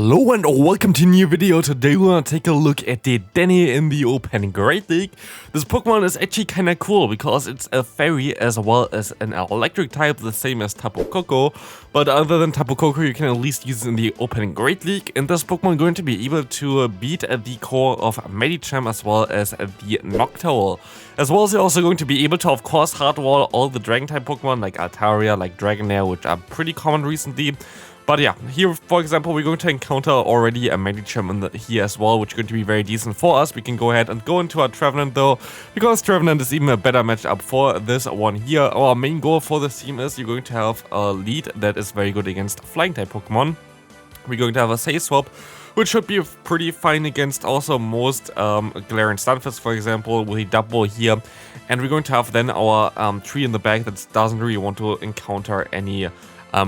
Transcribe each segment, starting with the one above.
Hello and welcome to a new video. Today we're gonna take a look at Dedenne in the Open Great League. This Pokemon is actually kinda cool because it's a fairy as well as an electric type, the same as Tapu Koko. But other than Tapu Koko, you can at least use it in the Open Great League. And this Pokemon is going to be able to beat the core of Medicham as well as the Noctowl. As well as you're also going to be able to, of course, hardwall all the Dragon type Pokemon like Altaria, like Broguiere, which are pretty common recently. But yeah, here for example, we're going to encounter already a Medicham here as well, which is going to be very decent for us. We can go ahead and go into our Trevenant though, because Trevenant is even a better matchup for this one here. Our main goal for this team is you're going to have a lead that is very good against flying type Pokemon. We're going to have a Say Swap, which should be pretty fine against also most Galarian Stunfisk, for example, with a double here. And we're going to have then our tree in the back that doesn't really want to encounter any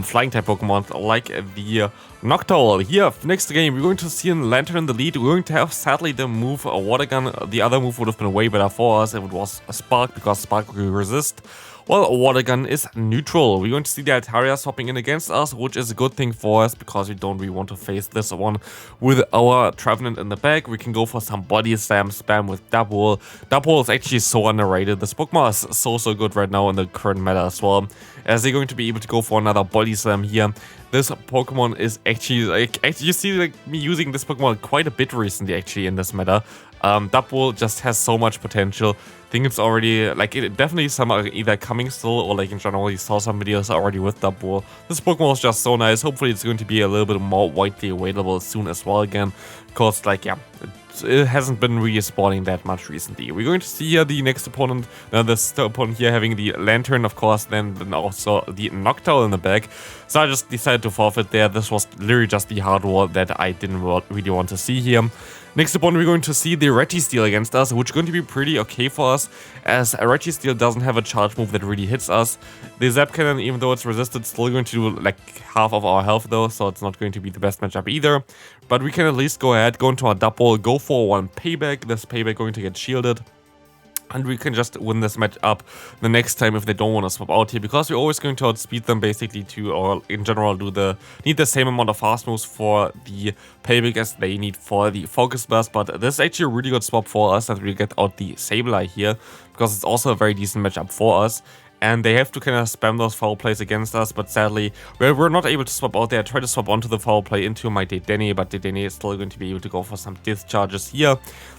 flying type Pokemon like the Noctowl. Here, next game, we're going to see a Lantern in the lead. We're going to have, sadly, the move a Water Gun. The other move would have been way better for us if it was a Spark, because Spark will resist. Well, a Water Gun is neutral. We're going to see the Altaria swapping in against us, which is a good thing for us because we don't really want to face this one with our Trevenant in the back. We can go for some Body Slam spam with Double. Double is actually so underrated. This Pokemon is so good right now in the current meta as well, as they're going to be able to go for another Body Slam here. This Pokemon is actually, you see me using this Pokemon quite a bit recently actually in this meta. Double just has so much potential. I think it's already, definitely some are either coming still or in general you saw some videos already with Double. This Pokemon is just so nice. Hopefully it's going to be a little bit more widely available soon as well again, because it hasn't been really spawning that much recently. We're going to see here the next opponent, this opponent here having the Lantern, of course, then also the Noctowl in the back. So I just decided to forfeit there. This was literally just the hardware that I didn't really want to see here. Next opponent, we're going to see the Registeel against us, which is going to be pretty okay for us, as Registeel doesn't have a charge move that really hits us. The Zap Cannon, even though it's resisted, is still going to do half of our health though, so it's not going to be the best matchup either. But we can at least go ahead, go into our double, go for one payback. This payback going to get shielded. And we can just win this match up the next time if they don't want to swap out here, because we're always going to outspeed them basically to, or in general need the same amount of fast moves for the payback as they need for the focus burst. But this is actually a really good swap for us that we get out the Sableye here, because it's also a very decent matchup for us. And they have to kind of spam those foul plays against us, but sadly, we're not able to swap out there. I tried to swap onto the foul play into my Dedenne, but Dedenne is still going to be able to go for some discharges here.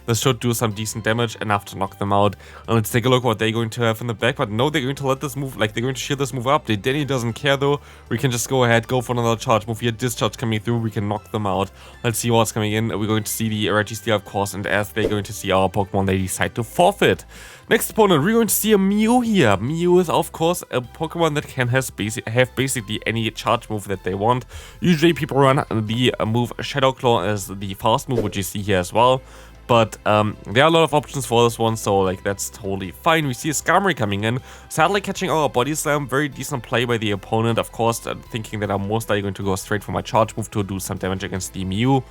This should do some decent damage, enough to knock them out. And let's take a look what they're going to have in the back. But no, they're going to let this move, they're going to shield this move up. Dedenne doesn't care though. We can just go ahead, go for another charge move here. Discharge coming through, we can knock them out. Let's see what's coming in. We're going to see the Registeel, of course, and as they're going to see our Pokemon, they decide to forfeit. Next opponent, we're going to see a Mew here. Mew is, of course, a Pokemon that can have basically any charge move that they want. Usually people run the move Shadow Claw as the fast move, which you see here as well. But there are a lot of options for this one, so that's totally fine. We see a Skarmory coming in, sadly catching our Body Slam. Very decent play by the opponent, of course, thinking that I'm most likely going to go straight for my charge move to do some damage against the Mew.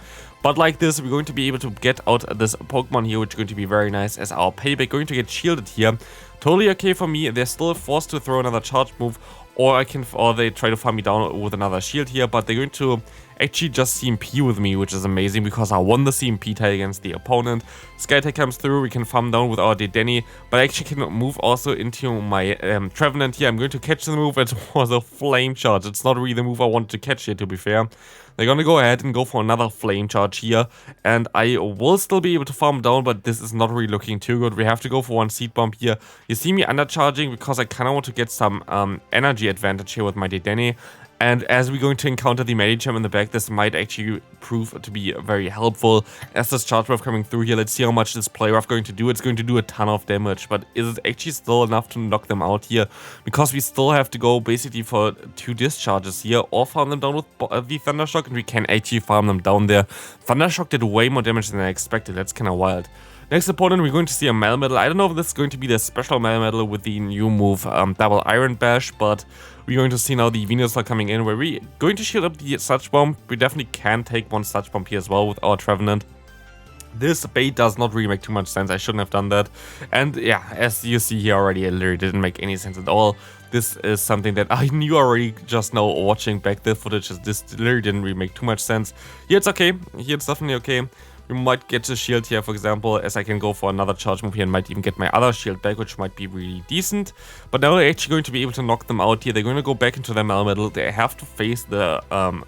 But like this, we're going to be able to get out this Pokemon here, which is going to be very nice as our payback. Going to get shielded here. Totally okay for me. They're still forced to throw another charge move, or they try to farm me down with another shield here, but they're going to actually just CMP with me, which is amazing because I won the CMP tie against the opponent. Skytech comes through, we can farm down with our Dedenne, but I actually can move also into my Trevenant here. I'm going to catch the move. It was a Flame Charge. It's not really the move I wanted to catch here, to be fair. They're gonna go ahead and go for another Flame Charge here, and I will still be able to farm down, but this is not really looking too good. We have to go for one Seed Bomb here. You see me undercharging because I kind of want to get some energy advantage here with my Dedenne. And as we're going to encounter the Medicham in the back, this might actually prove to be very helpful. As this charge wave coming through here, let's see how much this play rough going to do. It's going to do a ton of damage, but is it actually still enough to knock them out here? Because we still have to go basically for 2 discharges here, or farm them down with the Thundershock, and we can actually farm them down there. Thundershock did way more damage than I expected. That's kind of wild. Next opponent, we're going to see a Melmetal. I don't know if this is going to be the special Melmetal with the new move Double Iron Bash, but we're going to see now the Venusaur coming in, where we're going to shield up the Sludge Bomb. We definitely can take one Sludge Bomb here as well with our Trevenant. This bait does not really make too much sense. I shouldn't have done that. And yeah, as you see here already, it literally didn't make any sense at all. This is something that I knew already just now watching back the footage. This literally didn't really make too much sense. Here it's okay. Here it's definitely okay. We might get the shield here, for example, as I can go for another charge move here and might even get my other shield back, which might be really decent. But now they're actually going to be able to knock them out here. They're going to go back into their MEWeedle. They have to face the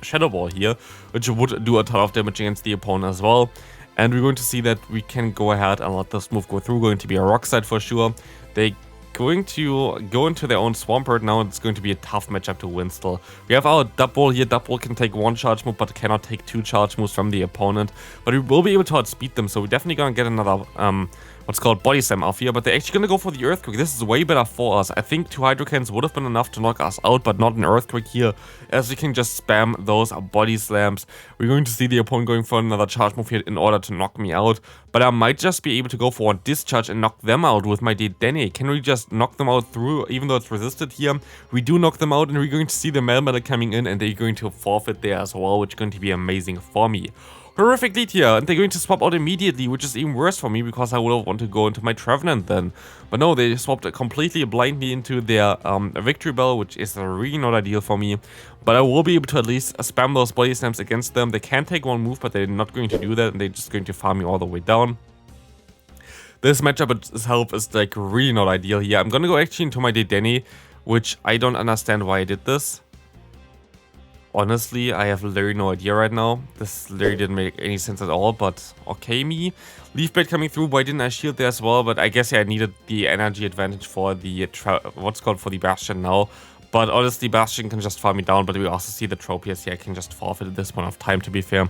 Shadow Ball here, which would do a ton of damage against the opponent as well. And we're going to see that we can go ahead and let this move go through. Going to be a Rock Slide for sure. They going to go into their own Swampert now. It's going to be a tough matchup to win still. We have our Dub here. Dub can take one charge move, but cannot take two charge moves from the opponent. But we will be able to outspeed them, so we're definitely going to get another what's called Body Slam off here. But they're actually going to go for the Earthquake. This is way better for us. I think 2 Hydro Cannons would have been enough to knock us out, but not an Earthquake here, as we can just spam those Body Slams. We're going to see the opponent going for another charge move here in order to knock me out. But I might just be able to go for a Discharge and knock them out with my Dedenne. Can we just knock them out through, even though it's resisted here? We do knock them out, and we're going to see the MEWeedle coming in, and they're going to forfeit there as well, which is going to be amazing for me. Horrific lead here, and they're going to swap out immediately, which is even worse for me because I would have wanted to go into my Trevenant then. But no, they swapped completely blindly into their Victreebel, which is really not ideal for me. But I will be able to at least spam those Body Slams against them. They can take one move, but they're not going to do that, and they're just going to farm me all the way down. This matchup itself is like really not ideal here. I'm gonna go actually into my Dedenne, which I don't understand why I did this. Honestly, I have literally no idea right now. This literally didn't make any sense at all, but okay me. Leaf Blade coming through, why didn't I shield there as well? But I guess yeah, I needed the energy advantage for the, for the Bastion now. But honestly, Bastion can just farm me down, but we also see the Tropius here. I can just forfeit at this point of time, to be fair.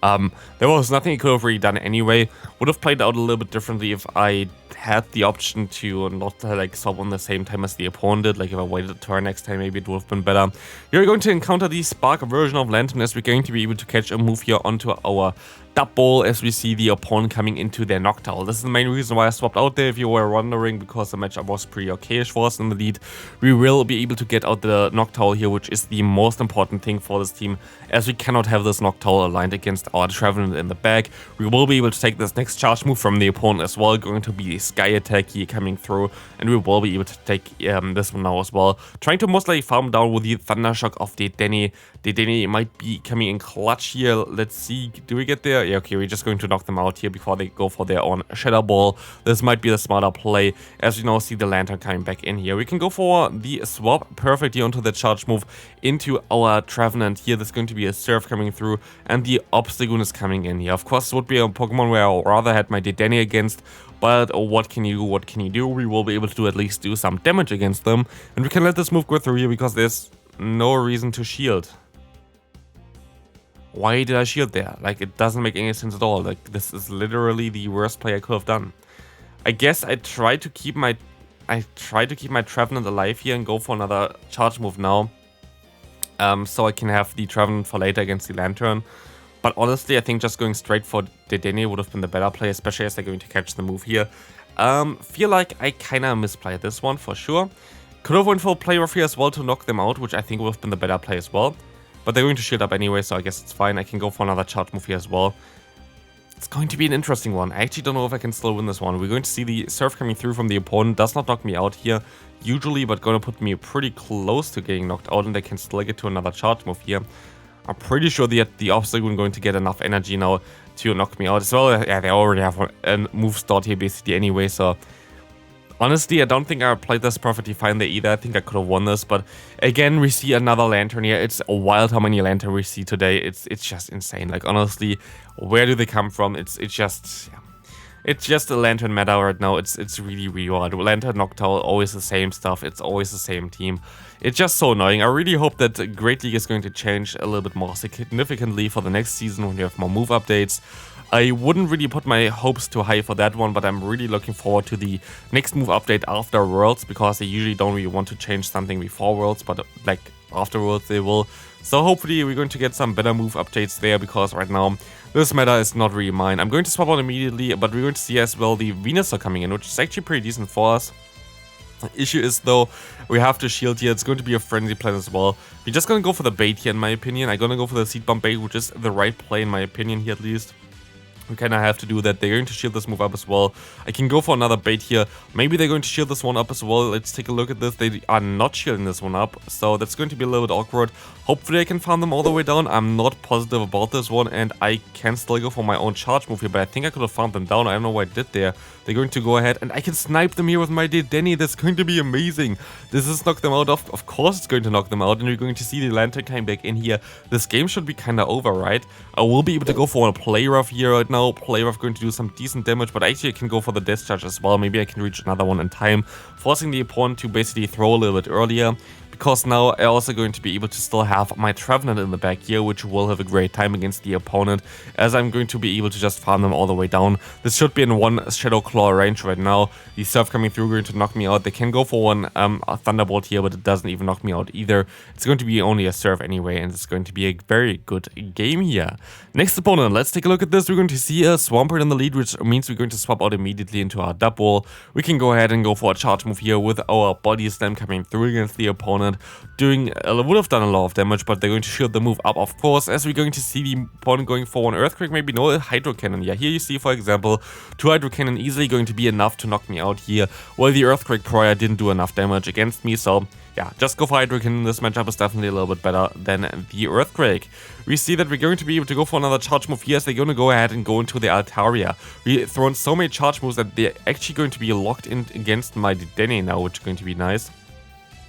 There was nothing he could have really done anyway. Would have played out a little bit differently if I had the option to not like swap on the same time as the opponent did. Like if I waited a turn next time, maybe it would have been better. You're going to encounter the Spark version of Lantern, as we're going to be able to catch a move here onto our Dub Bowl as we see the opponent coming into their Noctowl. This is the main reason why I swapped out there, if you were wondering, because the matchup was pretty okayish for us in the lead. We will be able to get out the Noctowl here, which is the most important thing for this team, as we cannot have this Noctowl aligned against our Trevenant in the back. We will be able to take this next charge move from the opponent as well, going to be a Sky Attack here coming through, and we will be able to take this one now as well. Trying to most likely farm down with the Thunder Shock of Dedenne. Dedenne might be coming in clutch here. Let's see, do we get there? Yeah, okay, we're just going to knock them out here before they go for their own Shadow Ball. This might be the smarter play, as we now see the Lantern coming back in here. We can go for the swap perfectly onto the charge move into our Trevenant here. There's going to be a Surf coming through, and the Obstagoon is coming in here. Of course, it would be a Pokemon where I would rather had my Dedenne against, but what can you do? What can you do? We will be able to at least do some damage against them, and we can let this move go through here because there's no reason to shield. Why did I shield there? Like, it doesn't make any sense at all. Like, this is literally the worst play I could have done. I guess I tried to keep my Trevenant alive here and go for another charge move now. So I can have the Trevenant for later against the Lantern. But honestly, I think just going straight for Dedenne would have been the better play, especially as they're going to catch the move here. Feel like I kinda misplayed this one for sure. Could have went for a play rough here as well to knock them out, which I think would have been the better play as well. But they're going to shield up anyway, so I guess it's fine. I can go for another charge move here as well. It's going to be an interesting one. I actually don't know if I can still win this one. We're going to see the Surf coming through from the opponent. Does not knock me out here, usually, but going to put me pretty close to getting knocked out, and they can still get to another charge move here. I'm pretty sure the Obstagoon going to get enough energy now to knock me out as well. Yeah, they already have a move start here basically anyway, so honestly, I don't think I played this perfectly fine there either. I think I could have won this, but again, we see another Lantern here. It's wild how many Lantern we see today. It's just insane. Like, honestly, where do they come from? It's just a Lantern meta right now. It's really wild. Lantern, Noctowl, always the same stuff. It's always the same team. It's just so annoying. I really hope that Great League is going to change a little bit more significantly for the next season when you have more move updates. I wouldn't really put my hopes too high for that one, but I'm really looking forward to the next move update after Worlds, because they usually don't really want to change something before Worlds, but like afterwards they will. So hopefully we're going to get some better move updates there, because right now this meta is not really mine. I'm going to swap out immediately, but we're going to see as well the Venusaur coming in, which is actually pretty decent for us. The issue is though, we have to shield here. It's going to be a frenzy plan as well. We're just going to go for the bait here in my opinion. I'm going to go for the Seed Bomb bait, which is the right play in my opinion here at least. We kind of have to do that. They're going to shield this move up as well. I can go for another bait here. Maybe they're going to shield this one up as well. Let's take a look at this. They are not shielding this one up, so that's going to be a little bit awkward. Hopefully I can farm them all the way down. I'm not positive about this one, and I can still go for my own charge move here, but I think I could have farmed them down. I don't know what I did there. They're going to go ahead, and I can snipe them here with my Dedenne. That's going to be amazing. This is knock them out. Of course it's going to knock them out, and we're going to see the Lantern came back in here. This game should be kind of over, right? I will be able to go for a play rough here right now. Play rough going to do some decent damage, but actually I can go for the discharge as well. Maybe I can reach another one in time, forcing the opponent to basically throw a little bit earlier. Because now I'm also going to be able to still have my Trevenant in the back here, which will have a great time against the opponent, as I'm going to be able to just farm them all the way down. This should be in one Shadow Claw range right now. The Surf coming through going to knock me out. They can go for one a Thunderbolt here, but it doesn't even knock me out either. It's going to be only a Surf anyway, and it's going to be a very good game here. Next opponent, let's take a look at this. We're going to see a Swampert in the lead, which means we're going to swap out immediately into our dub wall. We can go ahead and go for a charge move here with our Body Slam coming through against the opponent. Would have done a lot of damage, but they're going to shield the move up, of course, as we're going to see the opponent going for an Earthquake, maybe no, a Hydro Cannon. Yeah, here you see, for example, 2 Hydro Cannon easily going to be enough to knock me out here, while the Earthquake prior didn't do enough damage against me, so yeah, just go for Hydro Cannon. This matchup is definitely a little bit better than the Earthquake. We see that we're going to be able to go for another charge move here, as they're going to go ahead and go into the Altaria. We've thrown so many charge moves that they're actually going to be locked in against my Dedenne now, which is going to be nice.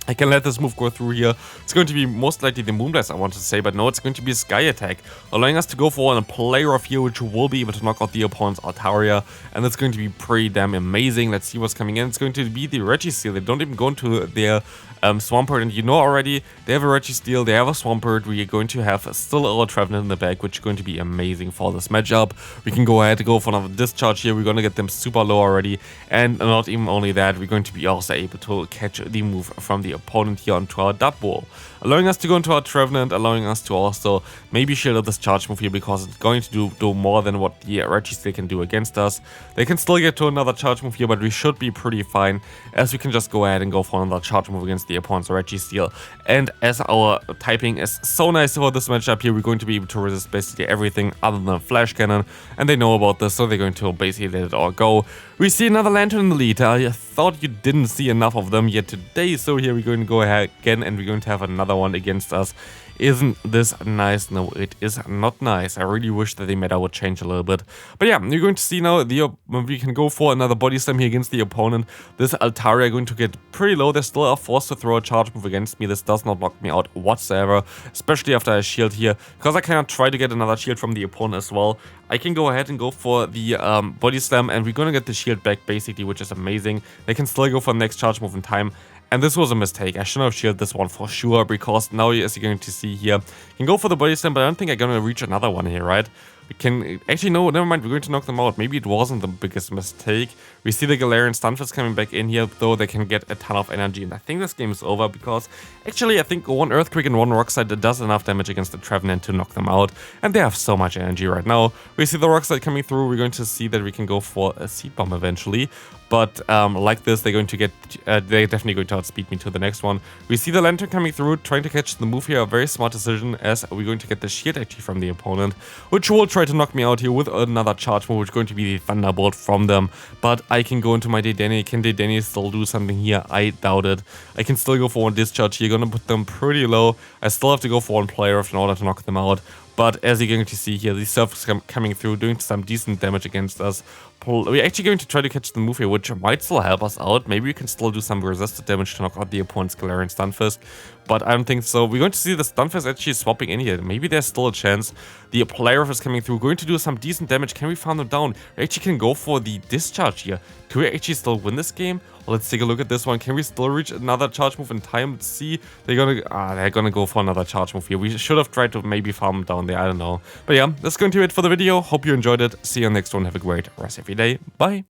I can let this move go through here. It's going to be most likely the Moonblast, I want to say, but no, it's going to be a Sky Attack, allowing us to go for a play rough here, which will be able to knock out the opponent's Altaria, and that's going to be pretty damn amazing. Let's see what's coming in. It's going to be the Registeel. They don't even go into their Swampert, and you know already, they have a Registeel, they have a Swampert. We are going to have still our Trevenant in the back, which is going to be amazing for this matchup. We can go ahead and go for another Discharge here. We're going to get them super low already, and not even only that, we're going to be also able to catch the move from the opponent here onto our dub wall, allowing us to go into our Trevenant, allowing us to also maybe shield out this charge move here, because it's going to do more than what the Registeel can do against us. They can still get to another charge move here, but we should be pretty fine, as we can just go ahead and go for another charge move against the opponent's Registeel. And as our typing is so nice for this matchup here, we're going to be able to resist basically everything other than Flash Cannon, and they know about this, so they're going to basically let it all go. We see another Lantern in the lead. I thought you didn't see enough of them yet today, so here we're going to go ahead again, and we're going to have another one against us. Isn't this nice? No, it is not nice. I really wish that the meta would change a little bit. But yeah, you're going to see now we can go for another Body Slam here against the opponent. This Altaria going to get pretty low. They still are forced to throw a charge move against me. This does not knock me out whatsoever, especially after I shield here, because I cannot try to get another shield from the opponent as well. I can go ahead and go for the Body Slam, and we're going to get the shield back basically, which is amazing. They can still go for the next charge move in time. And this was a mistake. I shouldn't have shielded this one for sure, because now, as you're going to see here, you can go for the Body Slam, but I don't think I'm going to reach another one here, right? We can... Actually, no, never mind. We're going to knock them out. Maybe it wasn't the biggest mistake. We see the Galarian Stunfisk coming back in here, though they can get a ton of energy. And I think this game is over, because actually I think one Earthquake and one Rock Slide does enough damage against the Trevenant to knock them out. And they have so much energy right now. We see the Rock Slide coming through. We're going to see that we can go for a Seed Bomb eventually. But like this, they're going to get... they're definitely going to outspeed me to the next one. We see the Lantern coming through, trying to catch the move here. A very smart decision, as we're going to get the shield actually from the opponent, which will try to knock me out here with another charge move, which is going to be the Thunderbolt from them. But I can go into my Dedenne. Can Dedenne still do something here? I doubt it. I can still go for one Discharge here. Gonna put them pretty low. I still have to go for one player in order to knock them out. But as you're going to see here, these Surfs coming through, doing some decent damage against us. We're actually going to try to catch the move here, which might still help us out. Maybe we can still do some resisted damage to knock out the opponent's Galarian Stunfisk, but I don't think so. We're going to see the Stunfisk actually swapping in here. Maybe there's still a chance. The player is coming through, going to do some decent damage. Can we farm them down? We actually can go for the Discharge here. Can we actually still win this game? Well, let's take a look at this one. Can we still reach another charge move in time? Let's see. They're gonna go for another charge move here. We should have tried to maybe farm them down there. I don't know. But yeah, that's going to be it for the video. Hope you enjoyed it. See you next one. Have a great rest of your day. Bye.